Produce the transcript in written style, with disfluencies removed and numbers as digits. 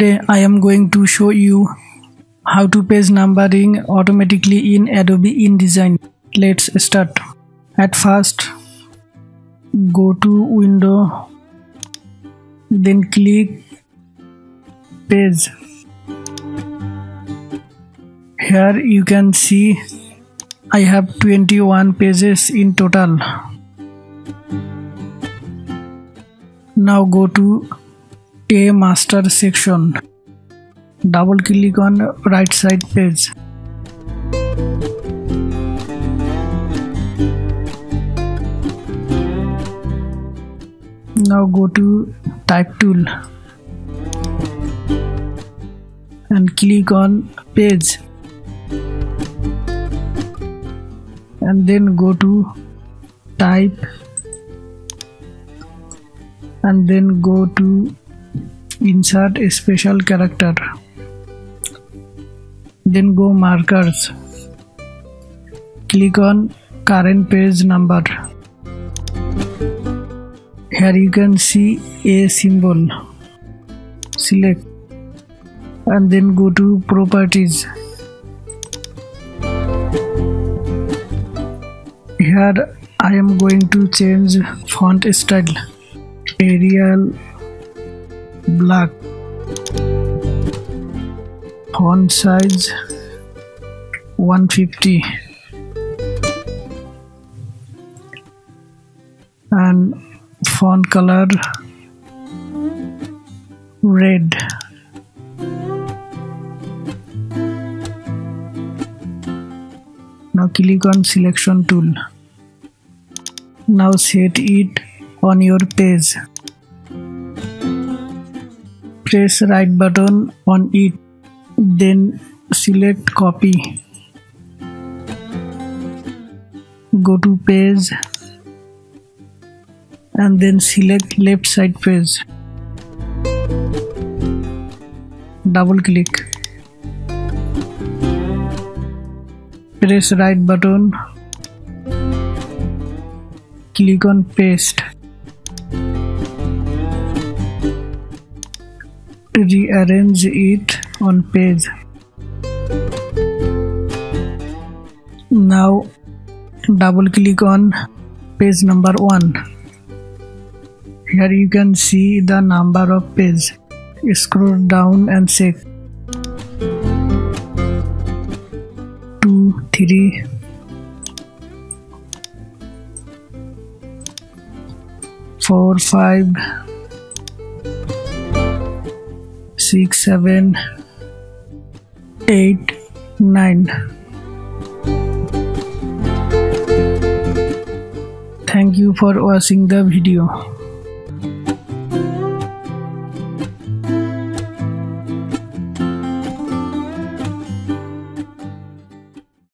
Today I am going to show you how to page numbering automatically in Adobe InDesign. Let's start. At first, go to Window, then click Page. Here you can see I have 21 pages in total. Now go to A Master section. Double click on right side page. Now go to Type tool and click on Page, and then go to Type and then go to Insert a special character, then go Markers, click on Current page number. Here you can see a symbol. Select and then go to Properties. Here I am going to change font style, Arial black, font size 150, and font color red. Now click on Selection tool. Now set it on your page. Press right button on it, then select Copy. Go to Page and then select left side page. Double click. Press right button. Click on Paste. Rearrange it on page. Now double click on page number 1. Here you can see the number of pages. Scroll down and check. 2, 3, 4, 5, 6, 7, 8, 9. Thank you for watching the video.